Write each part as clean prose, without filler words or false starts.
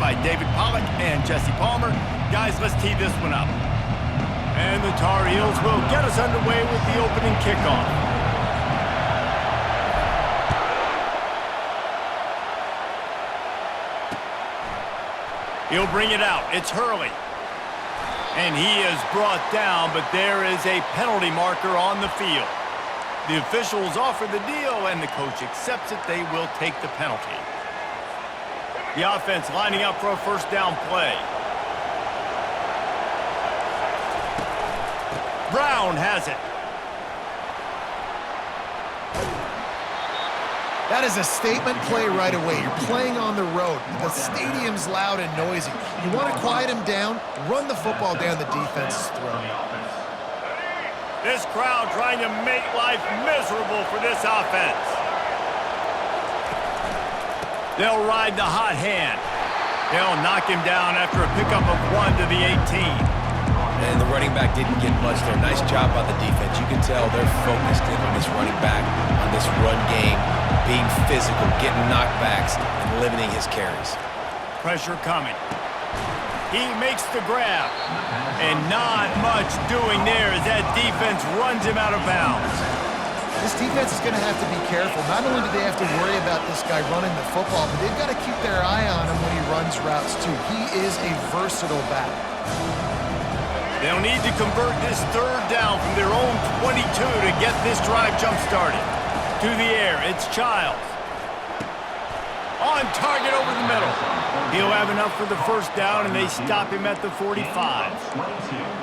by David Pollack and Jesse Palmer. Guys, let's tee this one up. And the Tar Heels will get us underway with the opening kickoff. He'll bring it out. It's Hurley. And he is brought down, but there is a penalty marker on the field. The officials offer the deal, and the coach accepts it. They will take the penalty. The offense lining up for a first down play. Brown has it. That is a statement play right away. You're playing on the road. The stadium's loud and noisy. You want to quiet him down, run the football down the defense's throat. This crowd trying to make life miserable for this offense. They'll ride the hot hand. They'll knock him down after a pickup of 1 to the 18. And the running back didn't get much there. Nice job by the defense. You can tell they're focused in on this running back, on this run game, being physical, getting knockbacks, and limiting his carries. Pressure coming. He makes the grab. And not much doing there as that defense runs him out of bounds. This defense is going to have to be careful. Not only do they have to worry about this guy running the football, but they've got to keep their eye on him when he runs routes too. He is a versatile back. They'll need to convert this third down from their own 22 to get this drive jump-started. To the air, it's Childs. On target over the middle. He'll have enough for the first down, and they stop him at the 45.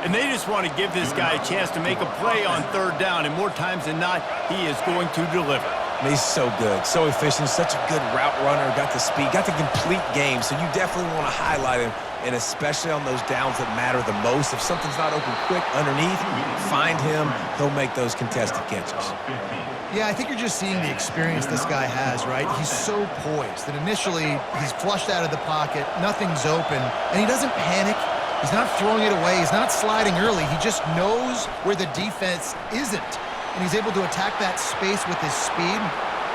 And they just want to give this guy a chance to make a play on third down, and more times than not, he is going to deliver. He's so good, so efficient, such a good route runner, got the speed, got the complete game, so you definitely want to highlight him, and especially on those downs that matter the most. If something's not open quick underneath, find him, he'll make those contested catches. Yeah, I think you're just seeing the experience this guy has, right? He's so poised that initially he's flushed out of the pocket, nothing's open, and he doesn't panic. He's not throwing it away. He's not sliding early. He just knows where the defense isn't, and he's able to attack that space with his speed.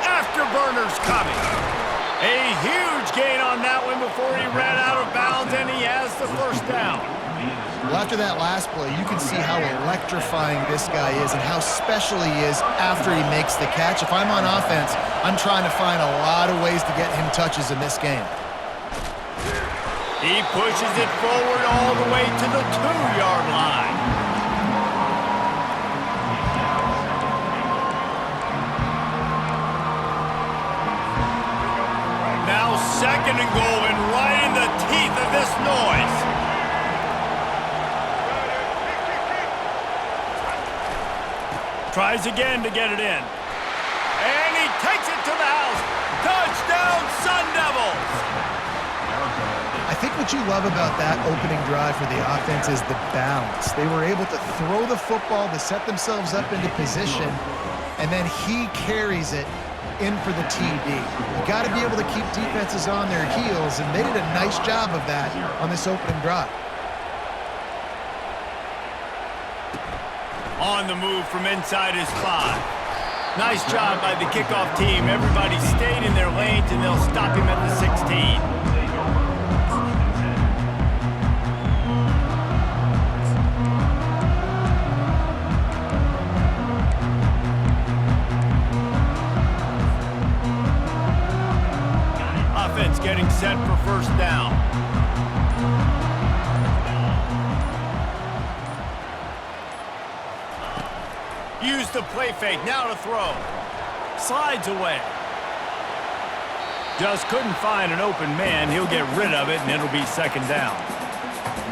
Afterburner's coming. A huge gain on that one before he ran out of bounds, and he has the first down. Well, after that last play, you can see how electrifying this guy is and how special he is after he makes the catch. If I'm on offense, I'm trying to find a lot of ways to get him touches in this game. He pushes it forward all the way to the 2-yard line. Now 2nd and goal, and right in the teeth of this noise. Tries again to get it in. And he takes it to the house. Touchdown, Sun Devils! I think what you love about that opening drive for the offense is the balance. They were able to throw the football to set themselves up into position, and then he carries it in for the TD. You got to be able to keep defenses on their heels, and they did a nice job of that on this opening drive. On the move from inside his 5. Nice job by the kickoff team. Everybody stayed in their lanes, and they'll stop him at the 16. Offense getting set for first down. Use the play fake, now to throw. Slides away. Just couldn't find an open man. He'll get rid of it, and it'll be 2nd down.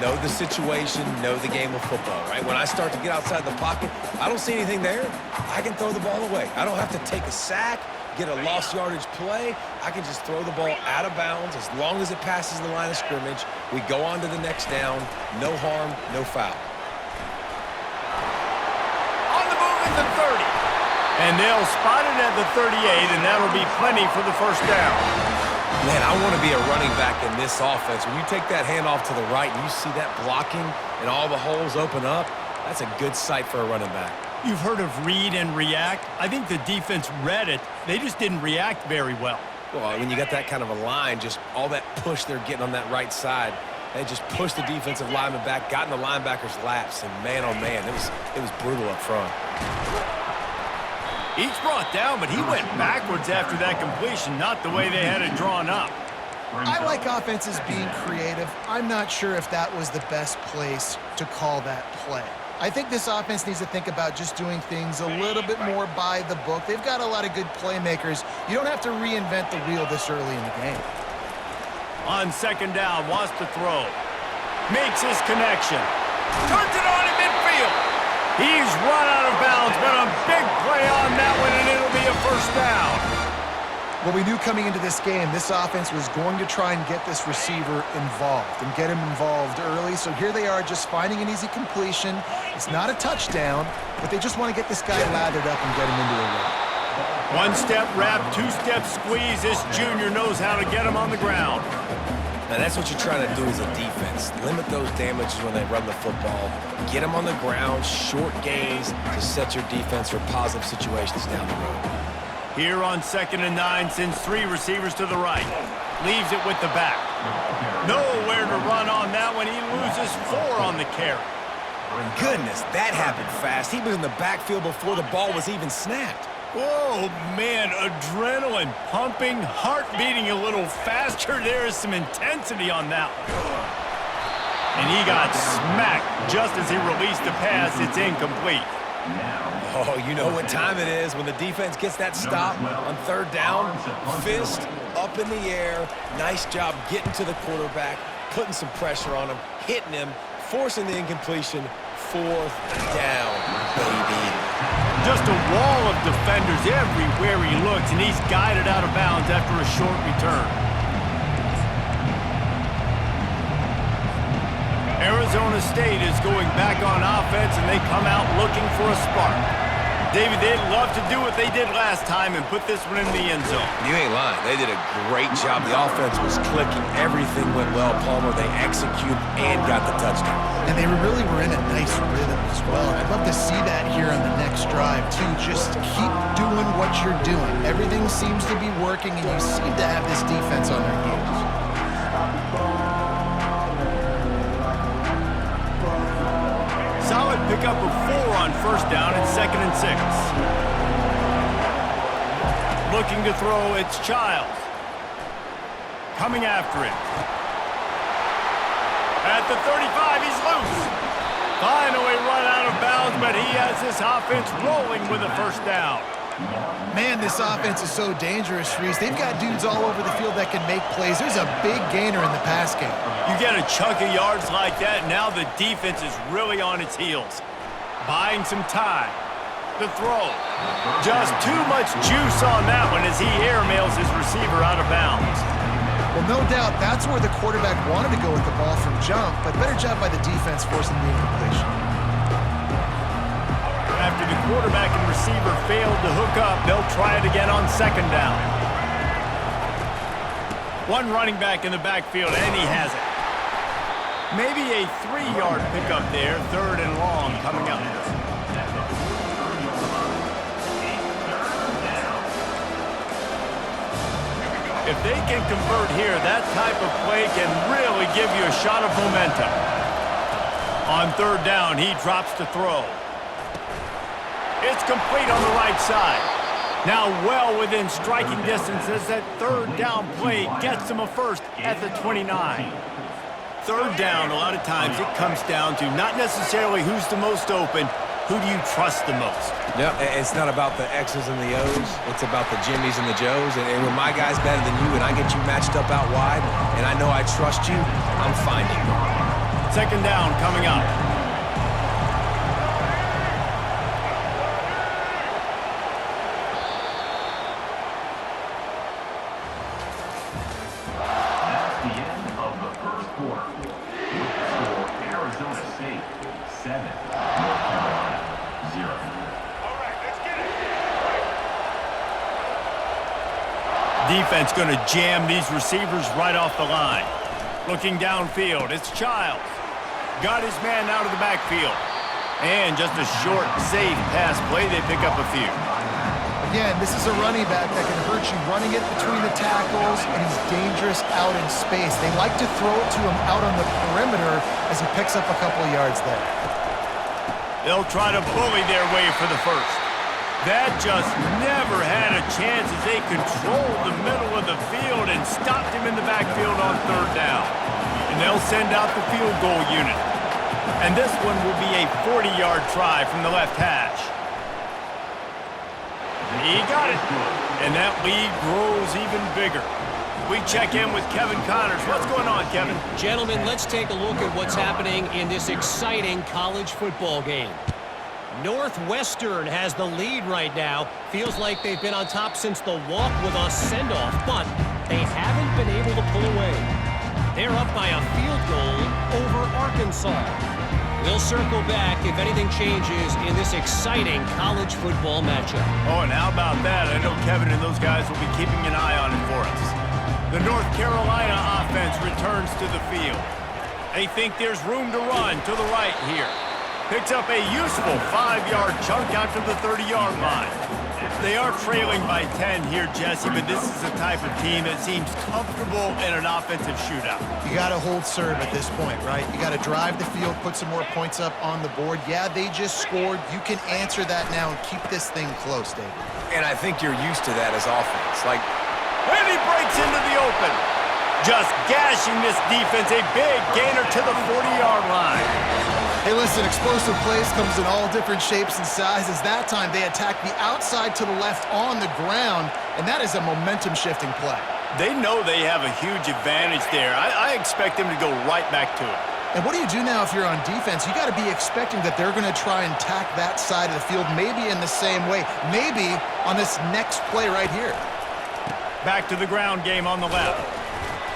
Know the situation, know the game of football, right? When I start to get outside the pocket, I don't see anything there. I can throw the ball away. I don't have to take a sack, get a lost yardage play. I can just throw the ball out of bounds as long as it passes the line of scrimmage. We go on to the next down. No harm, no foul. On the move at the 30. And they'll spot it at the 38, and that'll be plenty for the first down. Man, I want to be a running back in this offense. When you take that handoff to the right and you see that blocking and all the holes open up, that's a good sight for a running back. You've heard of read and react. I think the defense read it. They just didn't react very well. Well, when you got that kind of a line, just all that push they're getting on that right side, they just pushed the defensive lineman back, got in the linebacker's laps, and man, oh man, it was brutal up front. Each brought down, but he went backwards after that completion, not the way they had it drawn up. I like offenses being creative. I'm not sure if that was the best place to call that play. I think this offense needs to think about just doing things a little bit more by the book. They've got a lot of good playmakers. You don't have to reinvent the wheel this early in the game. On second down, wants to throw. Makes his connection. Turns it on in midfield. He's run out of bounds, but a big play on that one, and it'll be a first down. Well, we knew coming into this game, this offense was going to try and get this receiver involved and get him involved early. So here they are just finding an easy completion. It's not a touchdown, but they just want to get this guy lathered up and get him into a run. One-step wrap, two-step squeeze. This junior knows how to get him on the ground. Now, that's what you're trying to do as a defense. Limit those damages when they run the football. Get them on the ground, short gains to set your defense for positive situations down the road. Here on 2nd and 9, sends 3 receivers to the right. Leaves it with the back. Nowhere to run on that one. He loses 4 on the carry. Goodness, that happened fast. He was in the backfield before the ball was even snapped. Oh, man, adrenaline pumping, heart beating a little faster. There is some intensity on that one. And he got smacked just as he released the pass. It's incomplete. Oh, you know what time it is when the defense gets that stop on third down. Fist up in the air. Nice job getting to the quarterback, putting some pressure on him, hitting him, forcing the incompletion. 4th down, baby. Just a wall of defenders everywhere he looks, and he's guided out of bounds after a short return. Arizona State is going back on offense, and they come out looking for a spark. David, they'd love to do what they did last time and put this one in the end zone. You ain't lying. They did a great job. The offense was clicking. Everything went well, Palmer. They executed and got the touchdown. And they really were in a nice rhythm as well. I'd love to see that here on the next drive, too. Just keep doing what you're doing. Everything seems to be working, and you seem to have this defense on their heels. Solid pickup of 4 on first down and 2nd and 6. Looking to throw, it's Childs. Coming after it. At the 35, he's loose. Finally run out of bounds, but he has this offense rolling with a first down. Man, this offense is so dangerous, Reese. They've got dudes all over the field that can make plays. There's a big gainer in the pass game. You get a chunk of yards like that, now the defense is really on its heels. Buying some time. The throw. Just too much juice on that one as he airmails his receiver out of bounds. Well, no doubt that's where the quarterback wanted to go with the ball from jump, but better job by the defense forcing the incompletion. After the quarterback and receiver failed to hook up, they'll try it again on 2nd down. One running back in the backfield, and he has it. Maybe a 3-yard pickup there, 3rd and long coming up. If they can convert here, that type of play can really give you a shot of momentum. On 3rd down, he drops to throw. It's complete on the right side. Now well within striking distance as that 3rd down play gets him a first at the 29. 3rd down, a lot of times it comes down to not necessarily who's the most open, who do you trust the most? Yeah, it's not about the X's and the O's. It's about the Jimmys and the Joes. And when my guy's better than you and I get you matched up out wide and I know I trust you, I'm finding you. 2nd down coming up. That's the end of the first quarter. Score Arizona State 7, North Carolina 0. Defense going to jam these receivers right off the line. Looking downfield, it's Childs. Got his man out of the backfield. And just a short, safe pass play, they pick up a few. Again, this is a running back that can hurt you running it between the tackles, and he's dangerous out in space. They like to throw it to him out on the perimeter as he picks up a couple of yards there. They'll try to bully their way for the first. That just never had a chance as they controlled the middle of the field and stopped him in the backfield on third down. And they'll send out the field goal unit. And this one will be a 40-yard try from the left hash. He got it. And that lead grows even bigger. We check in with Kevin Connors. What's going on, Kevin? Gentlemen, let's take a look at what's happening in this exciting college football game. Northwestern has the lead right now. Feels like they've been on top since the walk with a send-off, but they haven't been able to pull away. They're up by a field goal over Arkansas. We'll circle back if anything changes in this exciting college football matchup. Oh, and how about that? I know Kevin and those guys will be keeping an eye on it for us. The North Carolina offense returns to the field. They think there's room to run to the right here. Picks up a useful 5-yard chunk out to the 30-yard line. They are trailing by 10 here, Jesse, but this is the type of team that seems comfortable in an offensive shootout. You got to hold serve at this point, right? You got to drive the field, put some more points up on the board. Yeah, they just scored. You can answer that now and keep this thing close, David. And I think you're used to that as offense. And he breaks into the open. Just gashing this defense, a big gainer to the 40-yard line. Hey, listen, explosive plays comes in all different shapes and sizes. That time, they attack the outside to the left on the ground, and that is a momentum-shifting play. They know they have a huge advantage there. I expect them to go right back to it. And what do you do now if you're on defense? You got to be expecting that they're going to try and tack that side of the field, maybe in the same way, maybe on this next play right here. Back to the ground game on the left.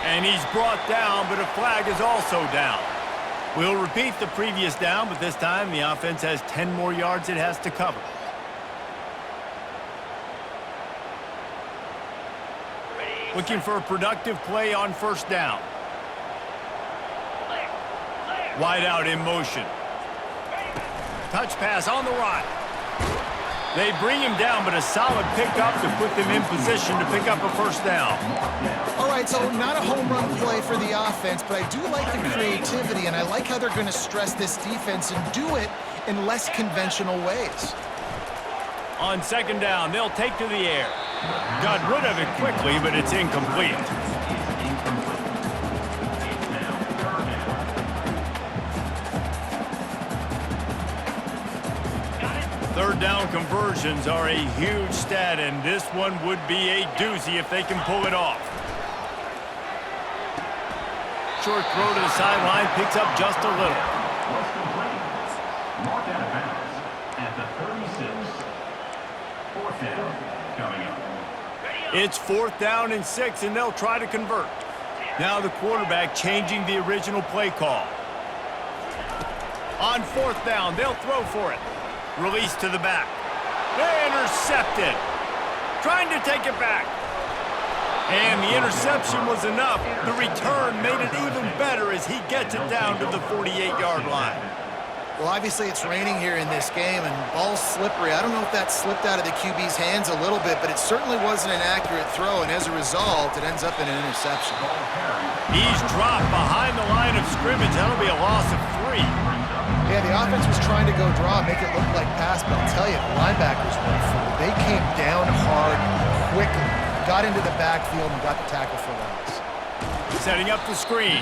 And he's brought down, but a flag is also down. We'll repeat the previous down, but this time the offense has 10 more yards it has to cover. Looking for a productive play on first down. Wide out in motion. Touch pass on the right. They bring him down, but a solid pickup to put them in position to pick up a first down. All right, so not a home run play for the offense, but I do like the creativity, and I like how they're going to stress this defense and do it in less conventional ways. On second down, they'll take to the air. Got rid of it quickly, but it's incomplete. Third down conversions are a huge stat, and this one would be a doozy if they can pull it off. Short throw to the sideline, picks up just a little. Mark out of bounds at the 36. Fourth down coming up. It's 4th down and 6, and they'll try to convert. Now the quarterback changing the original play call. On 4th down, they'll throw for it. Release to the back. Intercepted. Trying to take it back. And the interception was enough. The return made it even better as he gets it down to the 48-yard line. Well, obviously it's raining here in this game, and ball's slippery. I don't know if that slipped out of the QB's hands a little bit, but it certainly wasn't an accurate throw, and as a result, it ends up in an interception. He's dropped behind the line of scrimmage. That'll be a loss of 3. Yeah, the offense was trying to go draw, make it look like pass, but I'll tell you, the linebackers went for it. They came down hard quickly, got into the backfield, and got the tackle for loss. Setting up the screen.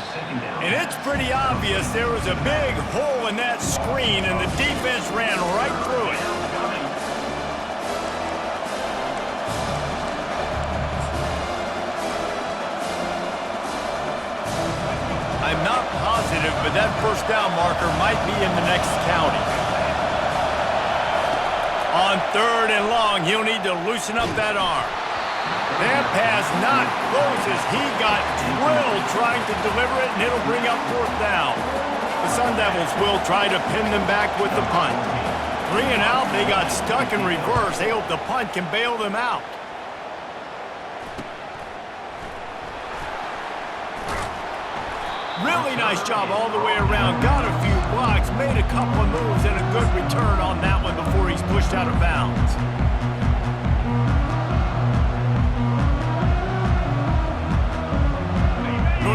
And it's pretty obvious there was a big hole in that screen, and the defense ran right through it. I'm not positive, but that first down marker might be in the next county. On 3rd and long, he'll need to loosen up that arm. That pass not close as he got drilled trying to deliver it, and it'll bring up 4th down. The Sun Devils will try to pin them back with the punt. 3 and out, they got stuck in reverse. They hope the punt can bail them out. Really nice job all the way around. Got a few blocks, made a couple of moves, and a good return on that one before he's pushed out of bounds.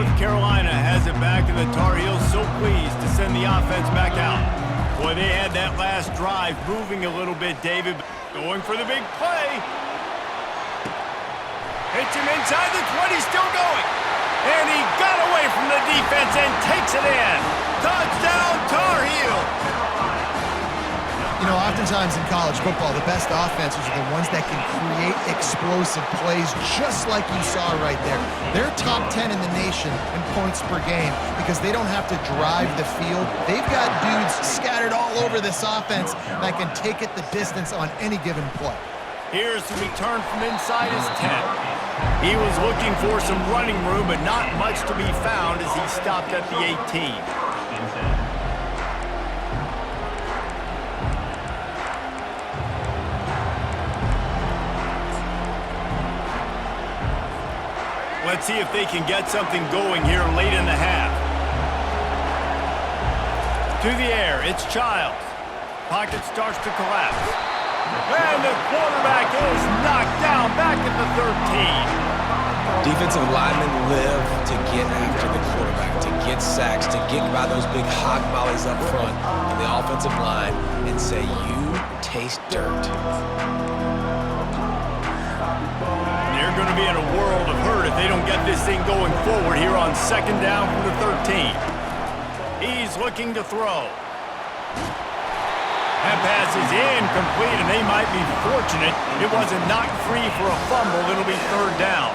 North Carolina has it back, and the Tar Heels so pleased to send the offense back out. Boy, they had that last drive moving a little bit, David. Going for the big play. Hits him inside the 20, still going. And he got away from the defense and takes it in. Touchdown, Tar Heels. You know, oftentimes in college football, the best offenses are the ones that can create explosive plays just like you saw right there. They're top 10 in the nation in points per game because they don't have to drive the field. They've got dudes scattered all over this offense that can take it the distance on any given play. Here's the return from inside his 10. He was looking for some running room, but not much to be found as he stopped at the 18. Let's see if they can get something going here late in the half. To the air, it's Childs. Pocket starts to collapse. And the quarterback is knocked down back at the 13. Defensive linemen live to get after the quarterback, to get sacks, to get by those big hog mollies up front in the offensive line and say, you taste dirt. They're going to be in a world of hurt if they don't get this thing going forward here on second down from the 13. He's looking to throw. That pass is incomplete, and they might be fortunate it wasn't knocked free for a fumble. It'll be third down.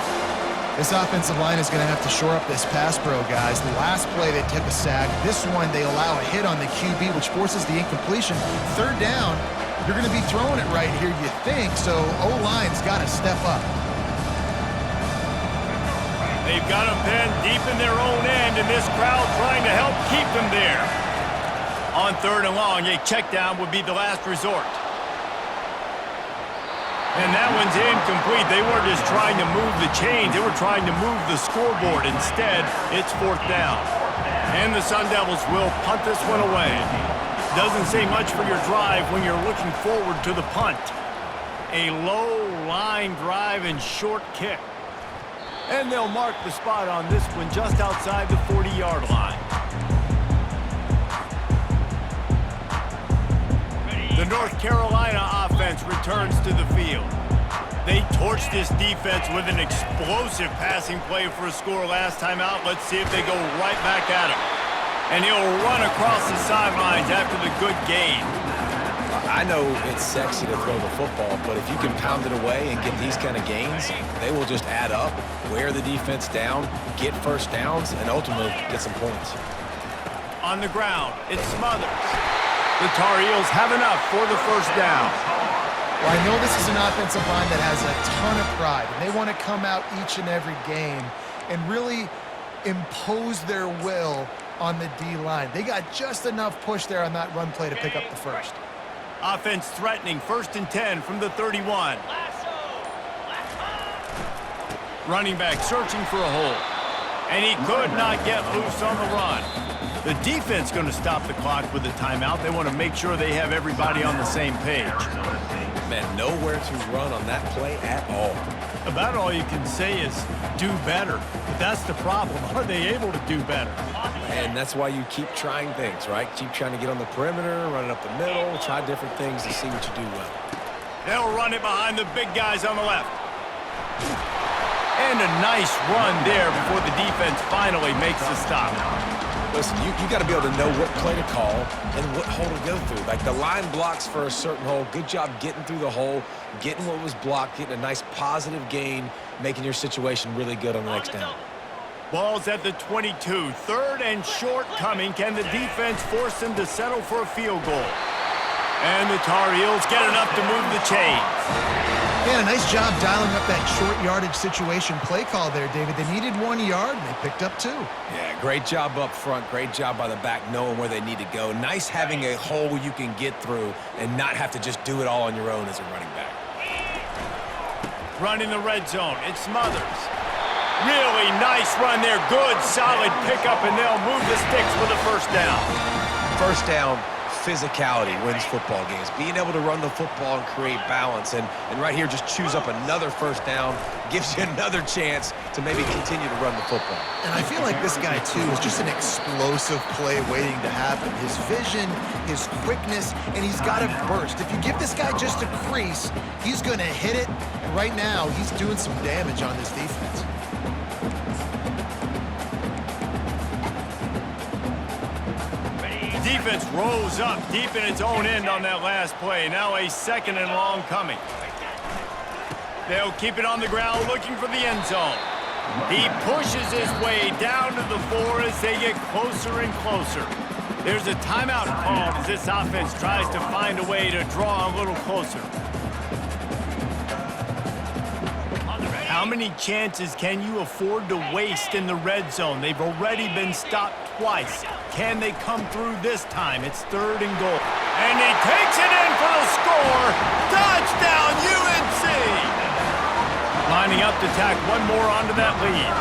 This offensive line is going to have to shore up this pass pro, guys. The last play they took a sack. This one they allow a hit on the QB, which forces the incompletion. Third down, you're going to be throwing it right here, you think, so O-line's got to step up. They've got them pinned deep in their own end, and this crowd trying to help keep them there. On third and long, a check down would be the last resort. And that one's incomplete. They weren't just trying to move the chains. They were trying to move the scoreboard. Instead, it's fourth down. And the Sun Devils will punt this one away. Doesn't say much for your drive when you're looking forward to the punt. A low line drive and short kick. And they'll mark the spot on this one just outside the 40-yard line. The North Carolina offense returns to the field. They torched this defense with an explosive passing play for a score last time out. Let's see if they go right back at him. And he'll run across the sidelines after the good gain. I know it's sexy to throw the football, but if you can pound it away and get these kind of gains, they will just add up, wear the defense down, get first downs, and ultimately get some points. On the ground, it's Smothers. The Tar Heels have enough for the first down. Well, I know this is an offensive line that has a ton of pride, and they want to come out each and every game and really impose their will on the D-line. They got just enough push there on that run play to pick up the first. Offense threatening, 1st and 10 from the 31. Running back searching for a hole. And he could not get loose on the run. The defense going to stop the clock with a timeout. They want to make sure they have everybody on the same page. Man, nowhere to run on that play at all. About all you can say is do better. But that's the problem. Are they able to do better? And that's why you keep trying things, right? Keep trying to get on the perimeter, run it up the middle, try different things to see what you do well. They'll run it behind the big guys on the left. And a nice run there before the defense finally makes the stop. Listen, you got to be able to know what play to call and what hole to go through. Like the line blocks for a certain hole. Good job getting through the hole, getting what was blocked, getting a nice positive gain, making your situation really good on the next down. Ball's at the 22. 3rd and short coming. Can the defense force them to settle for a field goal? And the Tar Heels get enough to move the chains. Yeah, a nice job dialing up that short yardage situation play call there, David. They needed 1 yard, and they picked up 2. Yeah, great job up front. Great job by the back knowing where they need to go. Nice having a hole you can get through and not have to just do it all on your own as a running back. Run in the red zone. It's Smothers. Really nice run there. Good, solid pickup, and they'll move the sticks with a first down. First down, physicality wins football games. Being able to run the football and create balance. And right here, just choose up another first down, gives you another chance to maybe continue to run the football. And I feel like this guy, too, is just an explosive play waiting to happen. His vision, his quickness, and he's got a burst. If you give this guy just a crease, he's going to hit it. And right now, he's doing some damage on this defense. The defense rose up deep in its own end on that last play. Now a 2nd and long coming. They'll keep it on the ground looking for the end zone. He pushes his way down to the 4 as they get closer and closer. There's a timeout called as this offense tries to find a way to draw a little closer. How many chances can you afford to waste in the red zone? They've already been stopped twice. Can they come through this time? It's 3rd and goal. And he takes it in for the score. Touchdown, UNC! Lining up to tack one more onto that lead.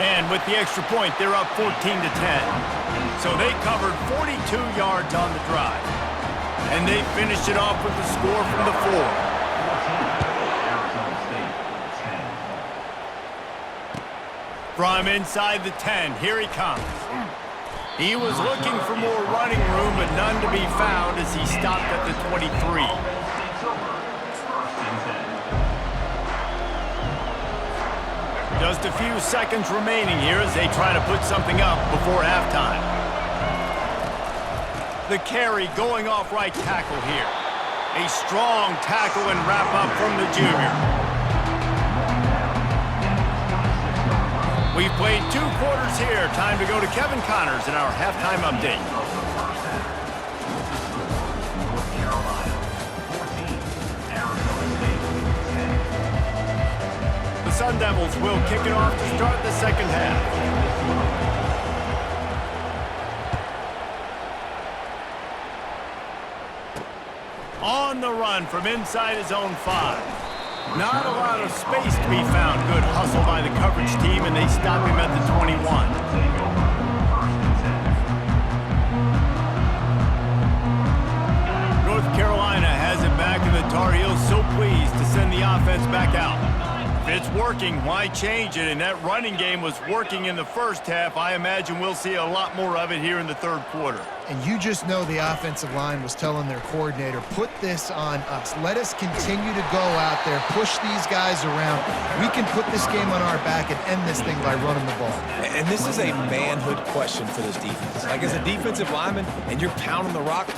And with the extra point, they're up 14 to 10. So they covered 42 yards on the drive. And they finished it off with the score from the 4. From inside the 10, here he comes. He was looking for more running room, but none to be found as he stopped at the 23. Just a few seconds remaining here as they try to put something up before halftime. The carry going off right tackle here. A strong tackle and wrap up from the junior. We've played 2 quarters here. Time to go to Kevin Connors in our halftime update. North Carolina 14, Arizona State 10. The Sun Devils will kick it off to start the second half. On the run from inside his own 5. Not a lot of space to be found. Good hustle by the coverage team, and they stop him at the 21. North Carolina has it back, and the Tar Heels so pleased to send the offense back out. If it's working, why change it? And that running game was working in the first half. I imagine we'll see a lot more of it here in the 3rd quarter. And you just know the offensive line was telling their coordinator, put this on us. Let us continue to go out there, push these guys around. We can put this game on our back and end this thing by running the ball. And this is a manhood question for this defense. Like, as a defensive lineman, and you're pounding the rock,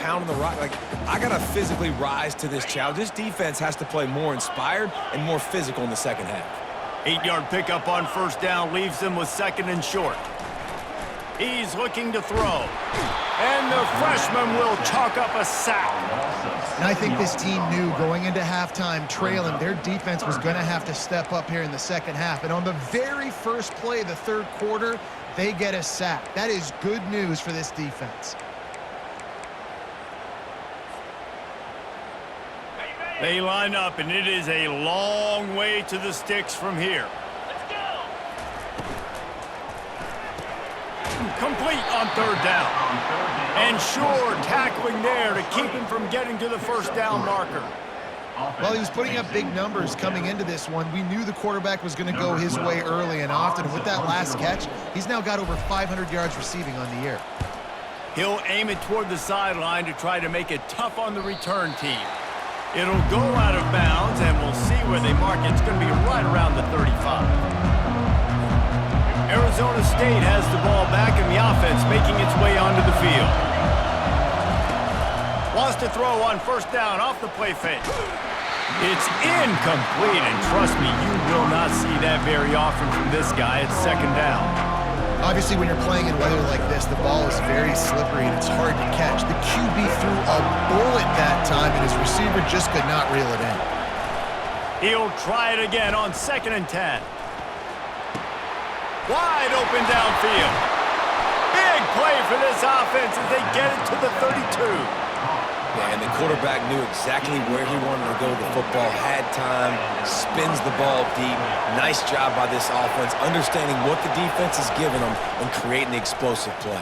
like, I got to physically rise to this challenge. This defense has to play more inspired and more physical in the second half. 8-yard pickup on first down leaves them with 2nd and short. He's looking to throw. And the freshman will chalk up a sack. And I think this team knew going into halftime trailing, their defense was going to have to step up here in the second half. And on the very first play of the 3rd quarter, they get a sack. That is good news for this defense. They line up, and it is a long way to the sticks from here. Complete on 3rd down. And sure, tackling there to keep him from getting to the first down marker. Well, he was putting up big numbers coming into this one. We knew the quarterback was going to go his way early and often. And with that last catch, he's now got over 500 yards receiving on the year. He'll aim it toward the sideline to try to make it tough on the return team. It'll go out of bounds, and we'll see where they mark it. It's going to be right around the 35. Arizona State has the ball back, and the offense making its way onto the field. Wants to throw on first down off the play fake. It's incomplete, and trust me, you will not see that very often from this guy. It's 2nd down. Obviously, when you're playing in weather like this, the ball is very slippery, and it's hard to catch. The QB threw a bullet that time, and his receiver just could not reel it in. He'll try it again on 2nd and 10. Wide open downfield. Big play for this offense as they get it to the 32. Yeah, and the quarterback knew exactly where he wanted to go. The football had time, spins the ball deep. Nice job by this offense, understanding what the defense is giving them and creating the explosive play.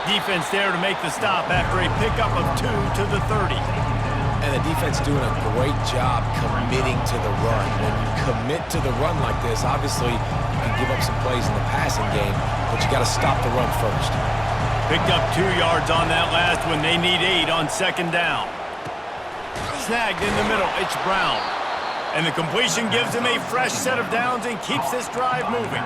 Defense there to make the stop after a pickup of 2 to the 30. And the defense doing a great job committing to the run. When you commit to the run like this, obviously you can give up some plays in the passing game, but you got to stop the run first. Picked up 2 yards on that last one. They need 8 on second down. Snagged in the middle. It's Brown. And the completion gives him a fresh set of downs and keeps this drive moving.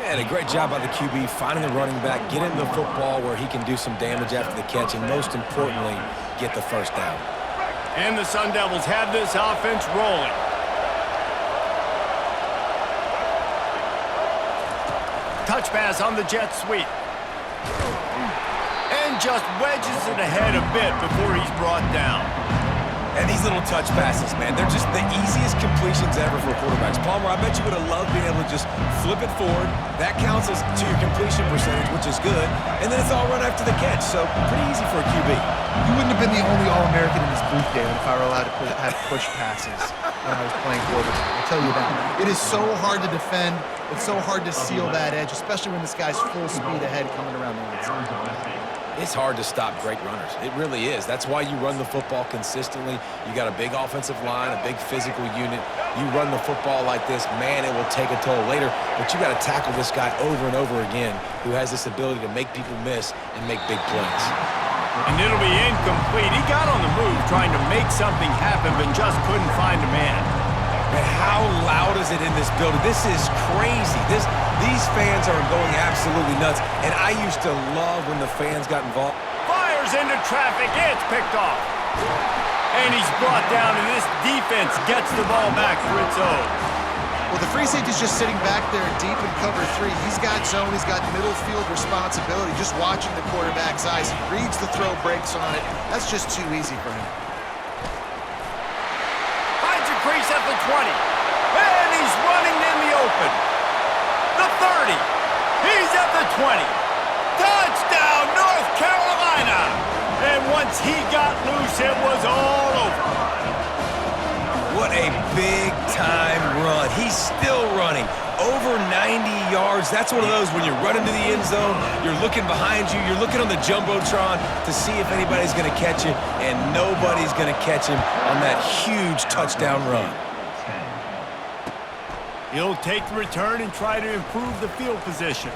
And a great job by the QB finding the running back, get him the football where he can do some damage after the catch, and most importantly, get the first down. And the Sun Devils have this offense rolling. Touch pass on the jet sweep. And just wedges it ahead a bit before he's brought down. And these little touch passes, man, they're just the easiest completions ever for quarterbacks. Palmer, I bet you would have loved being able to just flip it forward. That counts as to your completion percentage, which is good. And then it's all run after the catch, so pretty easy for a QB. You wouldn't have been the only All-American in this booth, David, if I were allowed to have push passes when I was playing quarterback. I'll tell you that. It is so hard to defend. It's so hard to seal that edge, especially when this guy's full speed ahead coming around the outside. It's hard to stop great runners. It really is. That's why you run the football consistently. You got a big offensive line, a big physical unit. You run the football like this, man, it will take a toll later. But you got to tackle this guy over and over again who has this ability to make people miss and make big plays. And it'll be incomplete. He got on the move trying to make something happen, but just couldn't find a man. And how loud is it in this building? This is crazy. These fans are going absolutely nuts. And I used to love when the fans got involved. Fires into traffic. It's picked off. And he's brought down, and this defense gets the ball back for its own. Well, the free safety's just sitting back there deep in cover 3. He's got zone. He's got middle field responsibility. Just watching the quarterback's eyes. He reads the throw, breaks on it. That's just too easy for him. Finds a crease at the 20. And he's running in the open. The 30. He's at the 20. Touchdown, North Carolina. And once he got loose, it was all over. What a big-time run. He's still running. Over 90 yards. That's one of those when you're running to the end zone, you're looking behind you, you're looking on the Jumbotron to see if anybody's going to catch him, and nobody's going to catch him on that huge touchdown run. He'll take the return and try to improve the field position.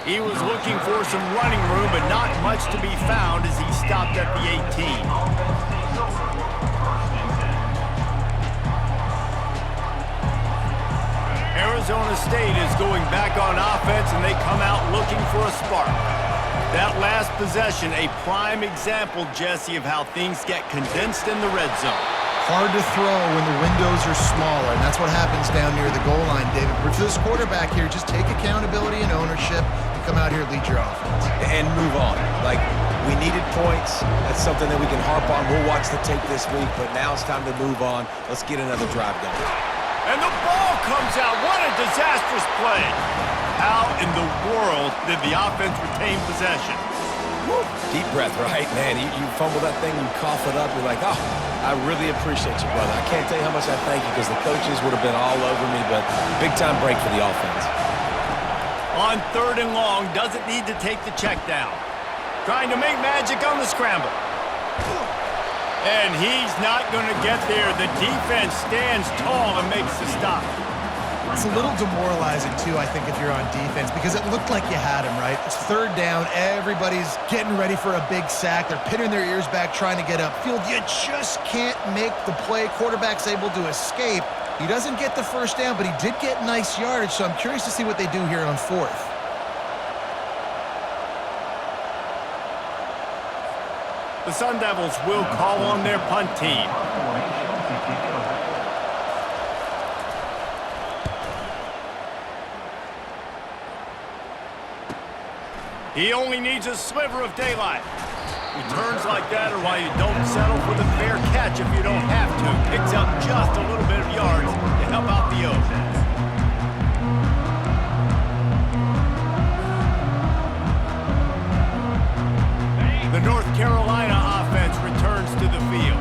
He was looking for some running room, but not much to be found as he stopped at the 18. Arizona State is going back on offense, and they come out looking for a spark. That last possession, a prime example, Jesse, of how things get condensed in the red zone. Hard to throw when the windows are smaller, and that's what happens down near the goal line, David. But for this quarterback here, just take accountability and ownership and come out here and lead your offense. And move on. Like, we needed points. That's something that we can harp on. We'll watch the tape this week, but now it's time to move on. Let's get another drive going. And the ball comes out. What a disastrous play. How in the world did the offense retain possession? Woo. Deep breath, right? Man, you fumble that thing, you cough it up, you're like, oh, I really appreciate you, brother. I can't tell you how much I thank you because the coaches would have been all over me, but big-time break for the offense. On 3rd and long, doesn't need to take the check down. Trying to make magic on the scramble. And he's not going to get there. The defense stands tall and makes the stop. It's a little demoralizing, too, I think, if you're on defense, because it looked like you had him, right? It's 3rd down. Everybody's getting ready for a big sack. They're pinning their ears back, trying to get upfield. You just can't make the play. Quarterback's able to escape. He doesn't get the first down, but he did get nice yardage, so I'm curious to see what they do here on 4th. The Sun Devils will call on their punt team. He only needs a sliver of daylight. Returns like that are why you don't settle for the fair catch if you don't have to. Picks up just a little bit of yards to help out the O's. The North Carolina offense returns to the field.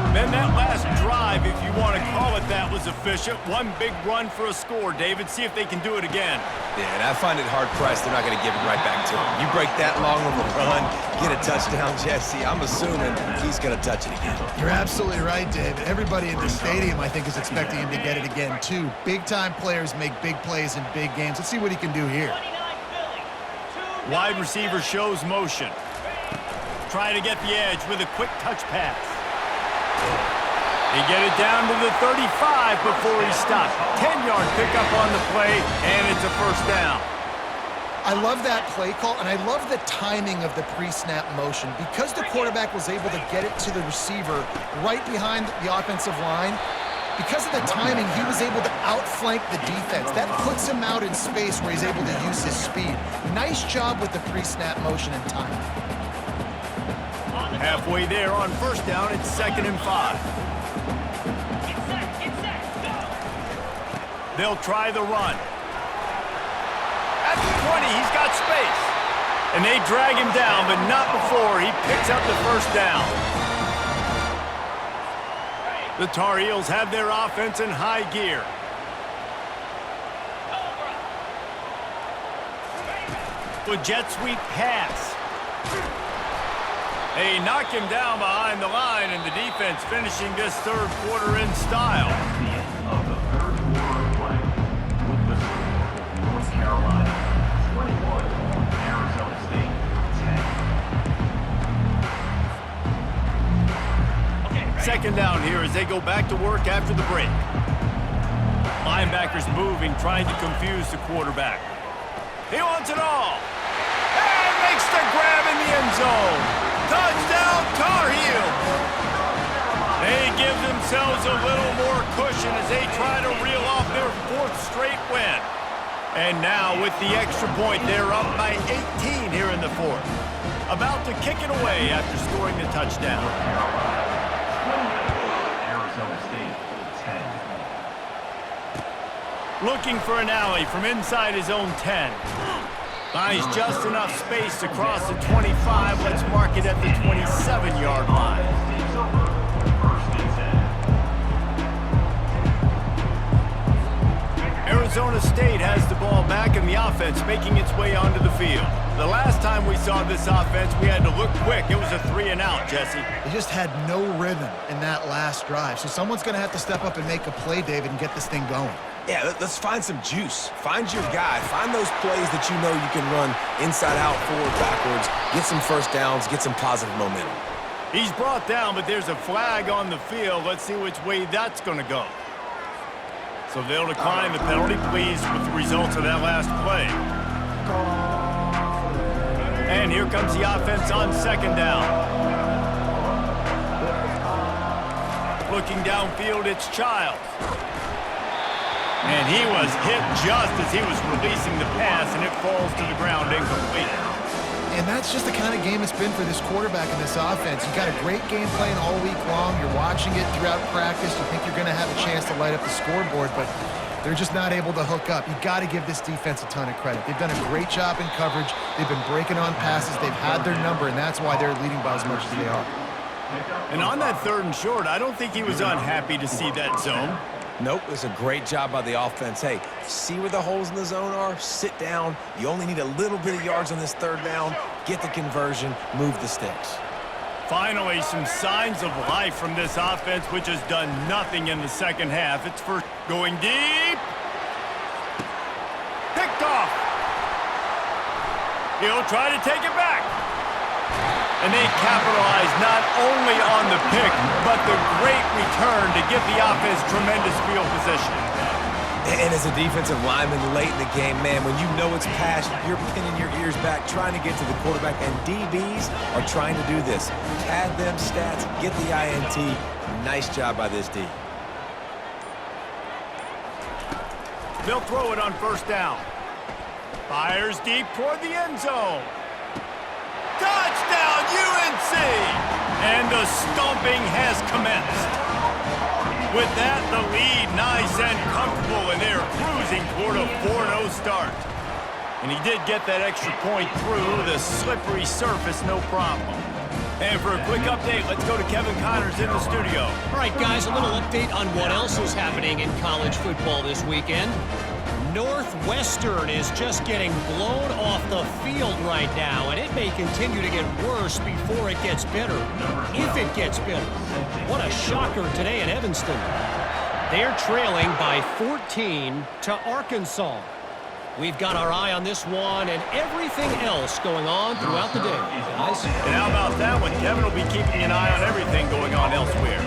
Then that last drive, if you want to call it that, was efficient. One big run for a score, David. See if they can do it again. Yeah, and I find it hard-pressed they're not going to give it right back to him. You break that long of a run, get a touchdown, Jesse, I'm assuming he's going to touch it again. You're absolutely right, David. Everybody in the stadium, I think, is expecting him to get it again, too. Big-time players make big plays in big games. Let's see what he can do here. Wide receiver shows motion. Try to get the edge with a quick touch pass. They get it down to the 35 before he stopped. 10-yard pickup on the play, and it's a first down. I love that play call, and I love the timing of the pre-snap motion. Because the quarterback was able to get it to the receiver right behind the offensive line, because of the timing, he was able to outflank the defense. That puts him out in space where he's able to use his speed. Nice job with the pre-snap motion and timing. Halfway there on first down, it's 2nd and 5. They'll try the run. At the 20, he's got space. And they drag him down, but not before he picks up the first down. The Tar Heels have their offense in high gear. With jet sweep pass. They knock him down behind the line, and the defense finishing this third quarter in style. The end of the third quarter of play. With the score, North Carolina 21, Arizona State 10. Second down here as they go back to work after the break. Linebackers moving, trying to confuse the quarterback. He wants it all. And makes the grab in the end zone. Touchdown, Tar Heels! They give themselves a little more cushion as they try to reel off their 4th straight win. And now with the extra point, they're up by 18 here in the 4th. About to kick it away after scoring the touchdown. Arizona State 10. Looking for an alley from inside his own 10. Buys just enough space to cross the 25. Let's mark it at the 27-yard line. Arizona State has the ball back and the offense making its way onto the field. The last time we saw this offense, we had to look quick. It was a 3-and-out, Jesse. They just had no rhythm in that last drive. So someone's going to have to step up and make a play, David, and get this thing going. Yeah, let's find some juice. Find your guy. Find those plays that you know you can run inside out, forward, backwards, get some first downs, get some positive momentum. He's brought down, but there's a flag on the field. Let's see which way that's going to go. So they'll decline the penalty, pleased with the results of that last play. And here comes the offense on second down. Looking downfield, it's Childs. And he was hit just as he was releasing the pass, and it falls to the ground incomplete. And that's just the kind of game it's been for this quarterback in this offense. You've got a great game plan all week long. You're watching it throughout practice. You think you're going to have a chance to light up the scoreboard, but they're just not able to hook up. You got to give this defense a ton of credit. They've done a great job in coverage. They've been breaking on passes. They've had their number, and that's why they're leading by as much as they are. And on that 3rd and short, I don't think he was unhappy to see that zone. Nope, it was a great job by the offense. Hey, see where the holes in the zone are? Sit down. You only need a little bit of yards on this 3rd down. Get the conversion, move the sticks. Finally, some signs of life from this offense, which has done nothing in the second half. It's first going deep. Picked off. He'll try to take it back. And they capitalize not only on the pick, but the great return to give the offense tremendous field position. And as a defensive lineman late in the game, man, when you know it's past, you're pinning your ears back, trying to get to the quarterback, and DBs are trying to do this. Pad them stats, get the INT. Nice job by this D. They'll throw it on first down. Fires deep toward the end zone. Touchdown, UNC! And the stomping has commenced. With that, the lead nice and comfortable, and they're cruising toward a 4-0 start. And he did get that extra point through the slippery surface, no problem. And for a quick update, let's go to Kevin Connors in the studio. All right, guys, a little update on what else is happening in college football this weekend. Northwestern is just getting blown off the field right now, and it may continue to get worse before it gets better, if it gets better. What a shocker today in Evanston. They're trailing by 14 to Arkansas. We've got our eye on this one and everything else going on throughout the day, guys. And how about that one? Kevin will be keeping an eye on everything going on elsewhere.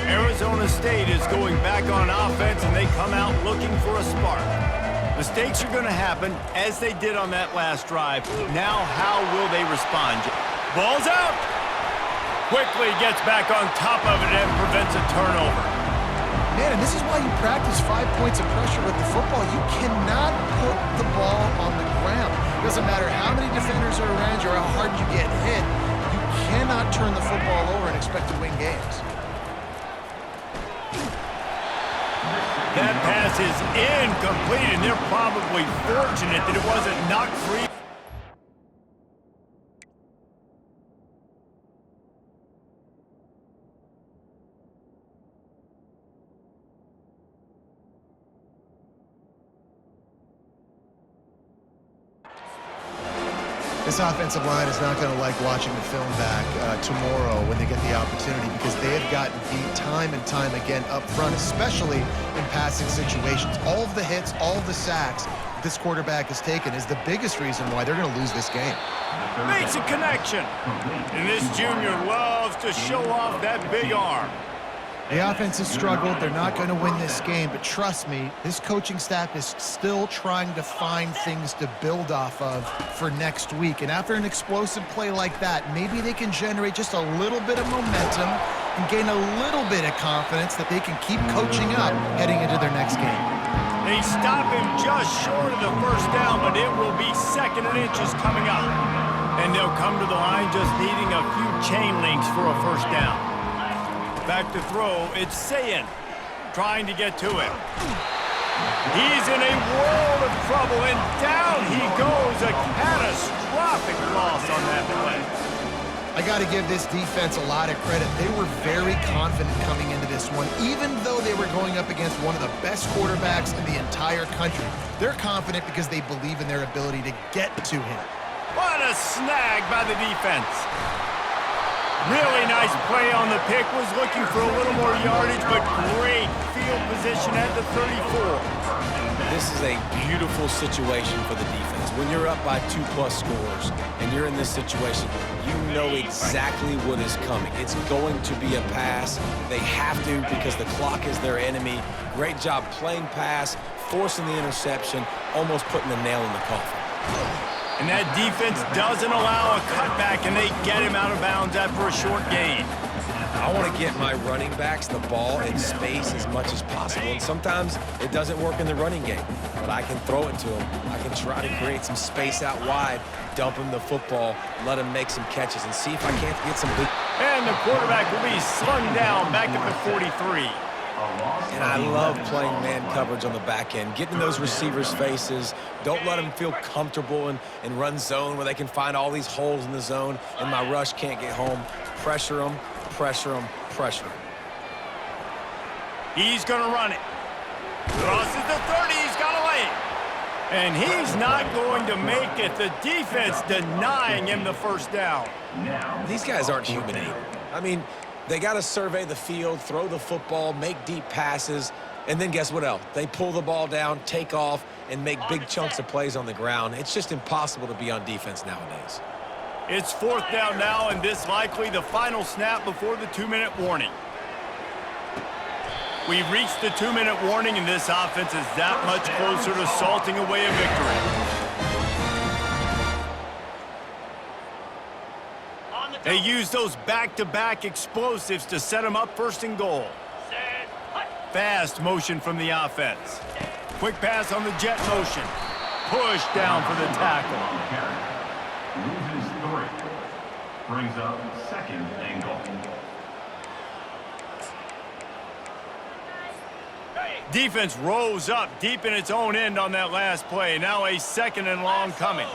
Arizona State is going back on offense, and they come out looking for a spark. Mistakes are going to happen, as they did on that last drive. Now, how will they respond? Ball's out! Quickly gets back on top of it and prevents a turnover. Man, and this is why you practice 5 points of pressure with the football. You cannot put the ball on the ground. It doesn't matter how many defenders are around you or how hard you get hit. You cannot turn the football over and expect to win games. That pass is incomplete, and they're probably fortunate that it wasn't knocked free. This offensive line is not going to like watching the film back tomorrow when they get the opportunity, because they have gotten beat time and time again up front, especially in passing situations. All of the hits, all of the sacks this quarterback has taken is the biggest reason why they're going to lose this game. Makes a connection. And this junior loves to show off that big arm. The offense has struggled. They're not going to win this game, but trust me, this coaching staff is still trying to find things to build off of for next week. And after an explosive play like that, maybe they can generate just a little bit of momentum and gain a little bit of confidence that they can keep coaching up heading into their next game. They stop him just short of the first down, but it will be 2nd and inches coming up. And they'll come to the line just needing a few chain links for a first down. Back to throw, it's Sayin trying to get to him. He's in a world of trouble, and down he goes. A catastrophic loss on that play. I got to give this defense a lot of credit. They were very confident coming into this one, even though they were going up against one of the best quarterbacks in the entire country. They're confident because they believe in their ability to get to him. What a snag by the defense. Really nice play on the pick. Was looking for a little more yardage, but great field position at the 34. This is a beautiful situation for the defense. When you're up by 2+ scores and you're in this situation, you know exactly what is coming. It's going to be a pass. They have to, because the clock is their enemy. Great job playing pass, forcing the interception, almost putting the nail in the coffin. And that defense doesn't allow a cutback, and they get him out of bounds after a short gain. I want to get my running backs the ball in space as much as possible, and sometimes it doesn't work in the running game, but I can throw it to them. I can try to create some space out wide, dump him the football, let him make some catches, and see if I can't get some big... And the quarterback will be slung down back at the 43. And I love playing man coverage on the back end, getting in those receivers' faces. Don't let them feel comfortable and run zone where they can find all these holes in the zone and my rush can't get home. Pressure them, pressure them, pressure them. He's going to run it. Crosses the 30. He's got away. And he's not going to make it. The defense denying him the first down. These guys aren't human anymore. I mean, they got to survey the field, throw the football, make deep passes, and then guess what else? They pull the ball down, take off, and make big chunks of plays on the ground. It's just impossible to be on defense nowadays. It's 4th down now, and this likely the final snap before the 2-minute warning. We've reached the 2-minute warning, and this offense is that much closer to salting away a victory. They use those back-to-back explosives to set them up 1st and goal. Fast motion from the offense. Quick pass on the jet motion. Push down for the tackle. Loses 3. Brings up 2nd and goal. Defense rose up deep in its own end on that last play. Now a 2nd and long coming.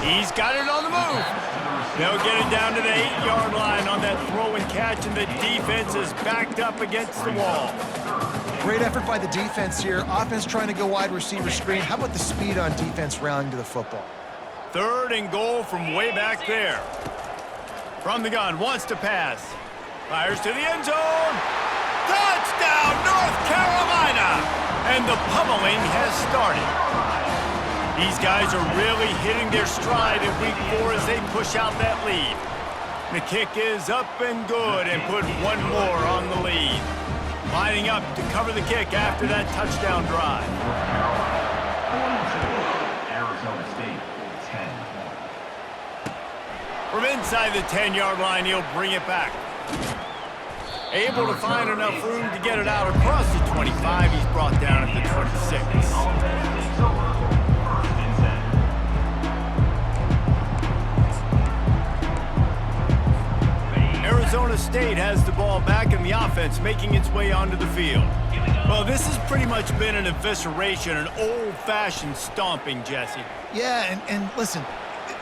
He's got it on the move. They'll get it down to the 8-yard line on that throw and catch, and the defense is backed up against the wall. Great effort by the defense here. Offense trying to go wide receiver screen. How about the speed on defense rallying to the football? 3rd and goal from way back there. From the gun, wants to pass. Fires to the end zone. Touchdown, North Carolina! And the pummeling has started. These guys are really hitting their stride in week 4 as they push out that lead. The kick is up and good and put one more on the lead. Lining up to cover the kick after that touchdown drive. Arizona State, 10. From inside the 10-yard line, he'll bring it back. Able to find enough room to get it out across the 25. He's brought down at the 26. Arizona State has the ball back in the offense, making its way onto the field. Well, this has pretty much been an evisceration, an old-fashioned stomping, Jesse. Yeah, and listen,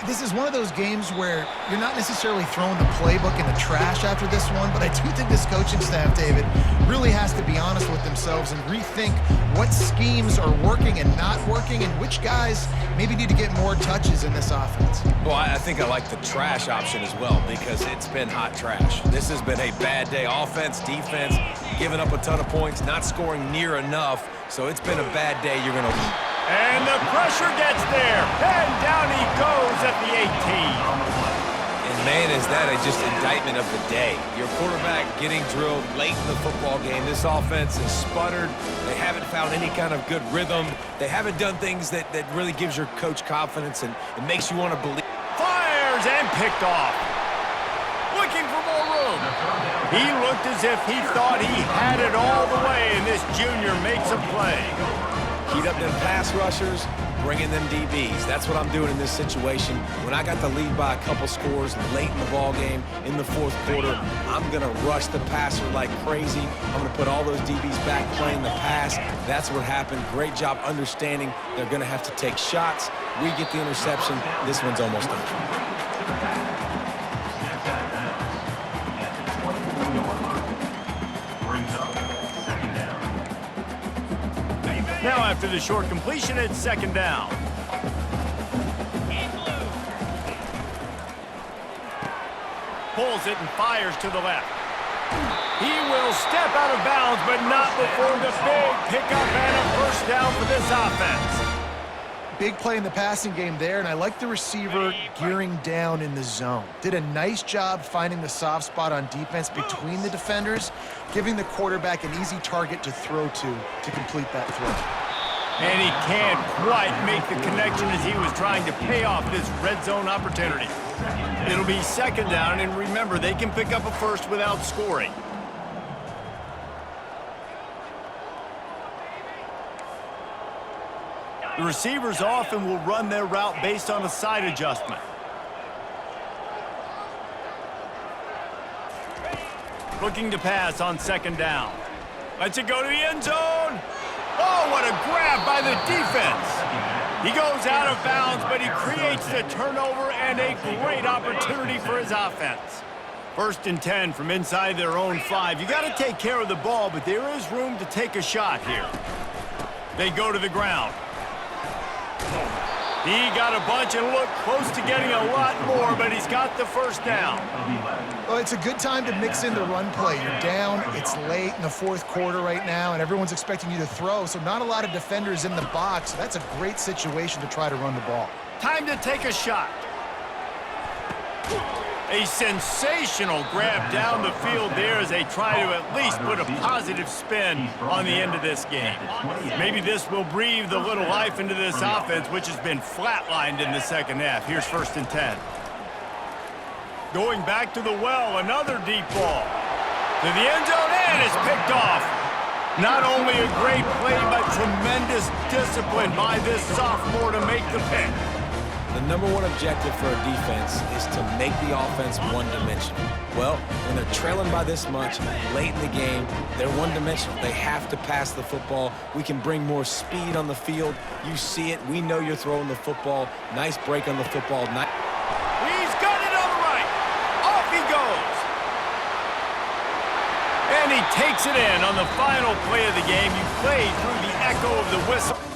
this is one of those games where you're not necessarily throwing the playbook in the trash after this one, but I do think this coaching staff, David, really has to be honest with themselves and rethink what schemes are working and not working and which guys maybe need to get more touches in this offense. Well, I think I like the trash option as well because it's been hot trash. This has been a bad day. Offense, defense, giving up a ton of points, not scoring near enough. So it's been a bad day. You're going to lose. And the pressure gets there. And down he goes at the 18. And man, is that just indictment of the day. Your quarterback getting drilled late in the football game. This offense is sputtered. They haven't found any kind of good rhythm. They haven't done things that really gives your coach confidence and it makes you want to believe. Fires and picked off. Looking for more room. He looked as if he thought he had it all the way, and this junior makes a play. Heat up them pass rushers, bringing them DBs. That's what I'm doing in this situation. When I got the lead by a couple scores late in the ball game, in the 4th quarter, I'm going to rush the passer like crazy. I'm going to put all those DBs back playing the pass. That's what happened. Great job understanding they're going to have to take shots. We get the interception. This one's almost done. Now after the short completion, it's 2nd down. Pulls it and fires to the left. He will step out of bounds, but not before the big pickup and a 1st down for this offense. Big play in the passing game there, and I like the receiver gearing down in the zone. Did a nice job finding the soft spot on defense between the defenders, giving the quarterback an easy target to throw to complete that throw. And he can't quite make the connection as he was trying to pay off this red zone opportunity. It'll be 2nd down, and remember, they can pick up a 1st without scoring. The receivers often will run their route based on a side adjustment. Looking to pass on 2nd down. Lets it go to the end zone. Oh, what a grab by the defense. He goes out of bounds, but he creates the turnover and a great opportunity for his offense. 1st and 10 from inside their own 5. You got to take care of the ball, but there is room to take a shot here. They go to the ground. He got a bunch and looked close to getting a lot more, but he's got the 1st down. Well, it's a good time to mix in the run play. You're down, it's late in the 4th quarter right now, and everyone's expecting you to throw, so not a lot of defenders in the box. So that's a great situation to try to run the ball. Time to take a shot. A sensational grab down the field there as they try to at least put a positive spin on the end of this game. Maybe this will breathe a little life into this offense, which has been flatlined in the 2nd half. Here's 1st and 10. Going back to the well, another deep ball. To the end zone, and it's picked off. Not only a great play, but tremendous discipline by this sophomore to make the pick. The number one objective for a defense is to make the offense one-dimensional. Well, when they're trailing by this much late in the game, they're one-dimensional. They have to pass the football. We can bring more speed on the field. You see it. We know you're throwing the football. Nice break on the football. He's got it on the right. Off he goes. And he takes it in on the final play of the game. You played through the echo of the whistle.